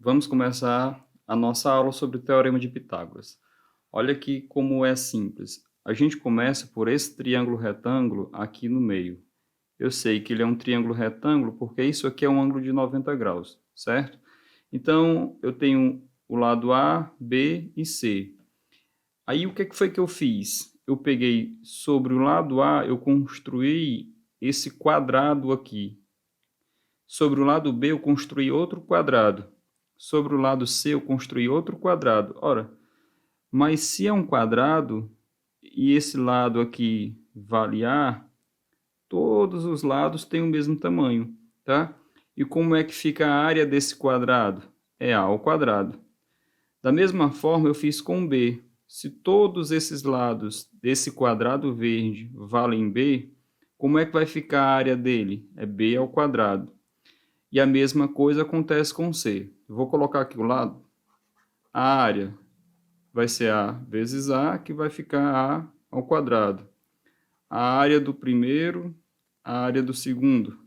vamos começar a nossa aula sobre o Teorema de Pitágoras. Olha aqui como é simples. A gente começa por esse triângulo retângulo aqui no meio. Eu sei que ele é um triângulo retângulo porque isso aqui é um ângulo de 90 graus, certo? Então, eu tenho o lado A, B e C. Aí, o que foi que eu fiz? Eu peguei sobre o lado A, eu construí esse quadrado aqui. Sobre o lado B, eu construí outro quadrado. Sobre o lado C, eu construí outro quadrado. Ora, mas se é um quadrado e esse lado aqui vale A, todos os lados têm o mesmo tamanho, tá? E como é que fica a área desse quadrado? É A ao quadrado. Da mesma forma, eu fiz com B. Se todos esses lados desse quadrado verde valem B, como é que vai ficar a área dele? É B ao quadrado. E a mesma coisa acontece com C. Eu vou colocar aqui o lado. A área vai ser A vezes A, que vai ficar A ao quadrado. A área do primeiro, a área do segundo,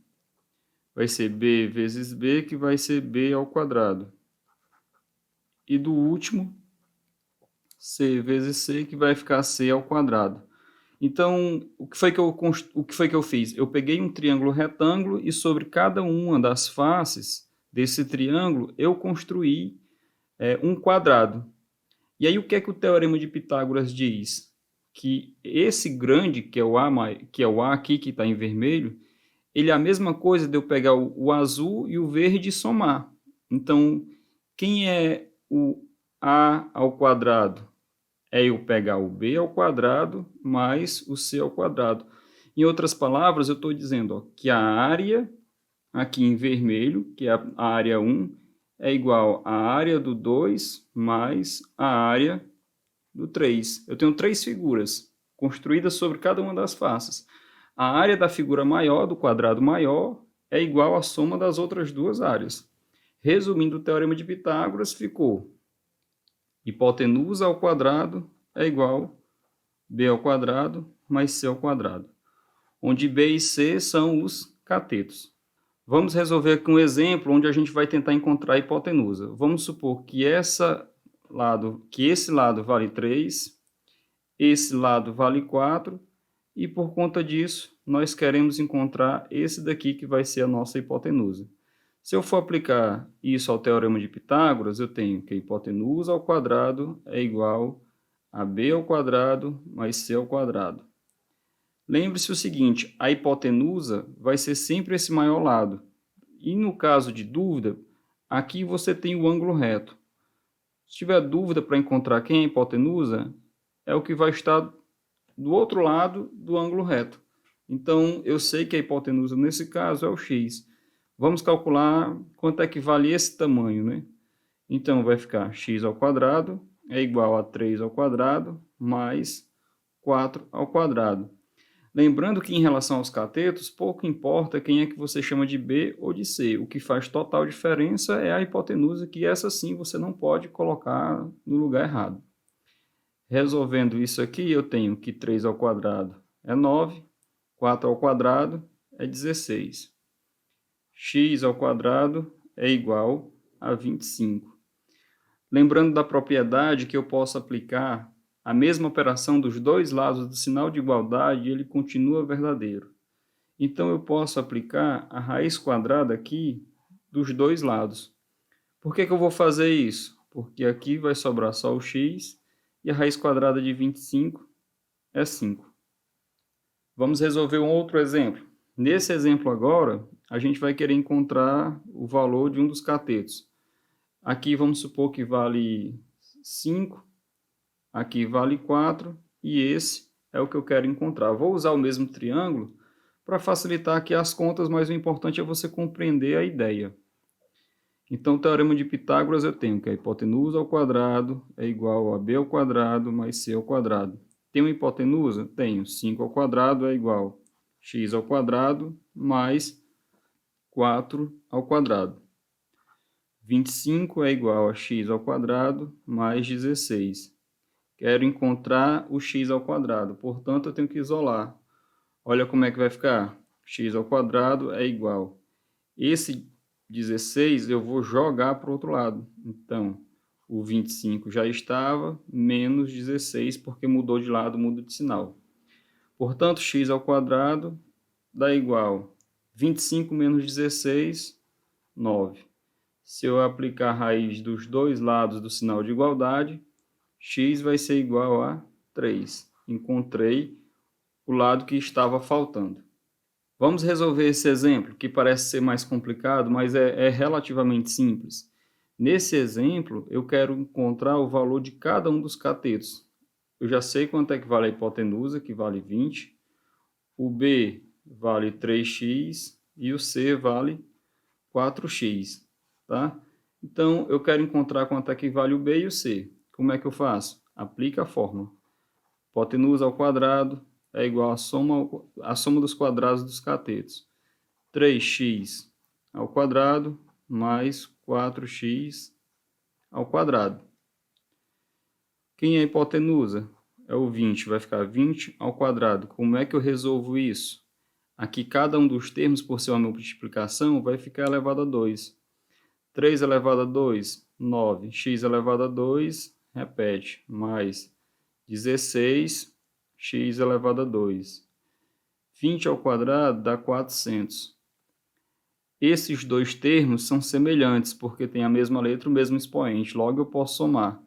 vai ser B vezes B, que vai ser B ao quadrado. E do último, C vezes C, que vai ficar C ao quadrado. Então, o que foi que eu fiz? Eu peguei um triângulo retângulo e sobre cada uma das faces desse triângulo eu construí um quadrado. E aí o que é que o Teorema de Pitágoras diz? Que esse grande, que é o A aqui, que está em vermelho, ele é a mesma coisa de eu pegar o azul e o verde e somar. Então, quem é o A ao quadrado? É eu pegar o B ao quadrado mais o C ao quadrado. Em outras palavras, eu estou dizendo que a área, aqui em vermelho, que é a área 1, é igual à área do 2 mais a área do 3. Eu tenho três figuras construídas sobre cada uma das faces. A área da figura maior, do quadrado maior, é igual à soma das outras duas áreas. Resumindo o Teorema de Pitágoras, ficou hipotenusa ao quadrado é igual a b ao quadrado mais c ao quadrado, onde b e c são os catetos. Vamos resolver aqui um exemplo onde a gente vai tentar encontrar a hipotenusa. Vamos supor que esse lado vale 3, esse lado vale 4, e por conta disso, nós queremos encontrar esse daqui que vai ser a nossa hipotenusa. Se eu for aplicar isso ao Teorema de Pitágoras, eu tenho que a hipotenusa ao quadrado é igual a b ao quadrado mais c ao quadrado. Lembre-se o seguinte, a hipotenusa vai ser sempre esse maior lado. E no caso de dúvida, aqui você tem o ângulo reto. Se tiver dúvida para encontrar quem é a hipotenusa, é o que vai estar do outro lado do ângulo reto. Então, eu sei que a hipotenusa nesse caso é o x. Vamos calcular quanto é que vale esse tamanho, né? Então, vai ficar x ao quadrado é igual a 3 ao quadrado mais 4 ao quadrado. Lembrando que em relação aos catetos, pouco importa quem é que você chama de B ou de C. O que faz total diferença é a hipotenusa, que essa sim você não pode colocar no lugar errado. Resolvendo isso aqui, eu tenho que 3 ao quadrado é 9, 4 ao quadrado é 16. X ao quadrado é igual a 25. Lembrando da propriedade que eu posso aplicar a mesma operação dos dois lados do sinal de igualdade, ele continua verdadeiro. Então, eu posso aplicar a raiz quadrada aqui dos dois lados. Por que eu vou fazer isso? Porque aqui vai sobrar só o x e a raiz quadrada de 25 é 5. Vamos resolver um outro exemplo. Nesse exemplo agora, a gente vai querer encontrar o valor de um dos catetos. Aqui vamos supor que vale 5, aqui vale 4 e esse é o que eu quero encontrar. Vou usar o mesmo triângulo para facilitar aqui as contas, mas o importante é você compreender a ideia. Então, o Teorema de Pitágoras eu tenho que a hipotenusa ao quadrado é igual a b ao quadrado mais c ao quadrado. Tem uma hipotenusa? Tenho. 5 ao quadrado é igual a x ao quadrado mais 4 ao quadrado. 25 é igual a x ao quadrado mais 16. Quero encontrar o x ao quadrado, portanto, eu tenho que isolar. Olha como é que vai ficar. X ao quadrado é igual. Esse 16 eu vou jogar para o outro lado. Então, o 25 já estava, menos 16, porque mudou de lado, muda de sinal. Portanto, x ao quadrado dá igual 25 menos 16, 9. Se eu aplicar a raiz dos dois lados do sinal de igualdade, x vai ser igual a 3. Encontrei o lado que estava faltando. Vamos resolver esse exemplo, que parece ser mais complicado, mas é relativamente simples. Nesse exemplo, eu quero encontrar o valor de cada um dos catetos. Eu já sei quanto é que vale a hipotenusa, que vale 20. O B vale 3x e o C vale 4x, tá? Então, eu quero encontrar quanto é que vale o B e o C. Como é que eu faço? Aplica a fórmula. Hipotenusa ao quadrado é igual à soma dos quadrados dos catetos. 3x ao quadrado mais 4x ao quadrado. Quem é a hipotenusa? É o 20, vai ficar 20 ao quadrado. Como é que eu resolvo isso? Aqui cada um dos termos, por ser uma multiplicação, vai ficar elevado a 2. 3 elevado a 2, 9. X elevado a 2, repete, mais 16, x elevado a 2. 20 ao quadrado dá 400. Esses dois termos são semelhantes, porque têm a mesma letra, o mesmo expoente. Logo, eu posso somar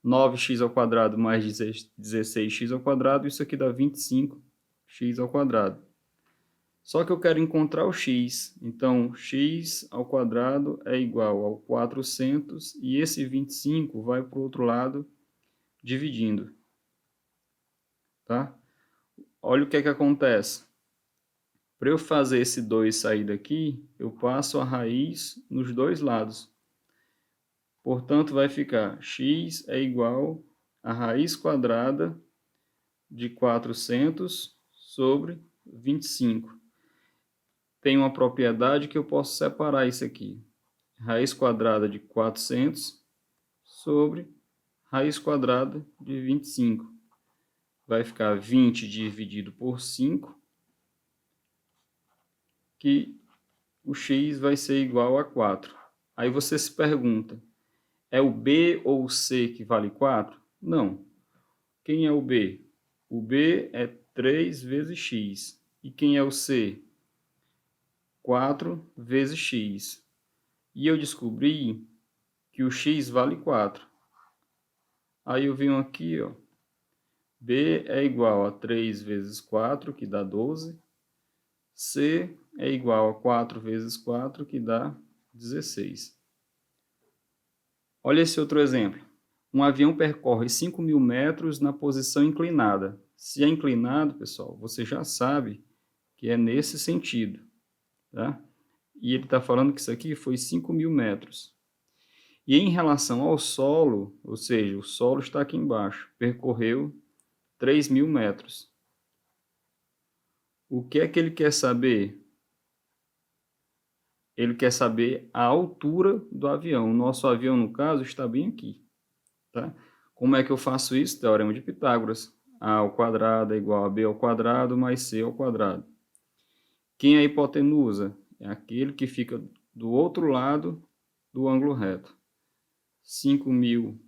9x ao quadrado mais 16x ao quadrado, isso aqui dá 25x ao quadrado. Só que eu quero encontrar o x, então x ao quadrado é igual ao 400 e esse 25 vai para o outro lado dividindo. Tá? Olha o que é que acontece. Para eu fazer esse 2 sair daqui, eu passo a raiz nos dois lados. Portanto, vai ficar x é igual a raiz quadrada de 400 sobre 25. Tem uma propriedade que eu posso separar isso aqui. Raiz quadrada de 400 sobre raiz quadrada de 25. Vai ficar 20 dividido por 5, que o x vai ser igual a 4. Aí você se pergunta, é o B ou o C que vale 4? Não. Quem é o B? O B é 3 vezes x. E quem é o C? 4 vezes x. E eu descobri que o x vale 4. Aí eu venho aqui, ó. B é igual a 3 vezes 4, que dá 12. C é igual a 4 vezes 4, que dá 16. Olha esse outro exemplo. Um avião percorre 5.000 metros na posição inclinada. Se é inclinado, pessoal, você já sabe que é nesse sentido. Tá? E ele está falando que isso aqui foi 5.000 metros. E em relação ao solo, ou seja, o solo está aqui embaixo, percorreu 3.000 metros. O que é que ele quer saber? Ele quer saber a altura do avião. O nosso avião, no caso, está bem aqui. Tá? Como é que eu faço isso? Teorema de Pitágoras. A ao quadrado é igual a b ao quadrado mais c ao quadrado. Quem é a hipotenusa? É aquele que fica do outro lado do ângulo reto. 5.000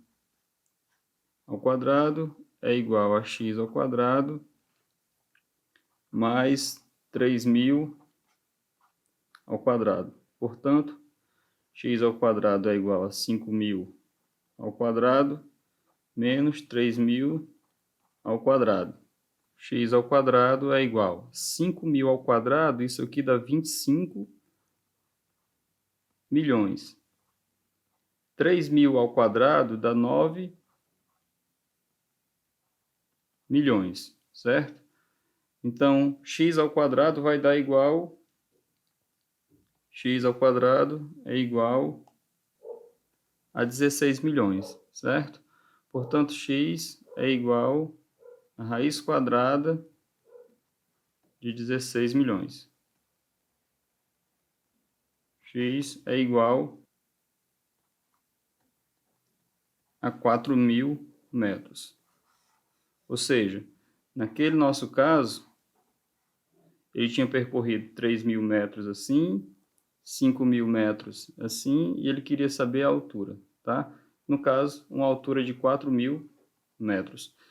ao quadrado é igual a x ao quadrado mais 3.000 ao quadrado. Portanto, x ao quadrado é igual a 5.000 ao quadrado menos 3.000 ao quadrado. X ao quadrado é igual a 5.000 ao quadrado, isso aqui dá 25 milhões. 3.000 ao quadrado dá 9 milhões, certo? Então, x ao quadrado vai dar igual... x ao quadrado é igual a 16 milhões, certo? Portanto, x é igual a raiz quadrada de 16 milhões. X é igual a 4.000 metros. Ou seja, naquele nosso caso, ele tinha percorrido 3.000 metros assim, 5.000 metros assim, e ele queria saber a altura, tá? No caso, uma altura de 4.000 metros.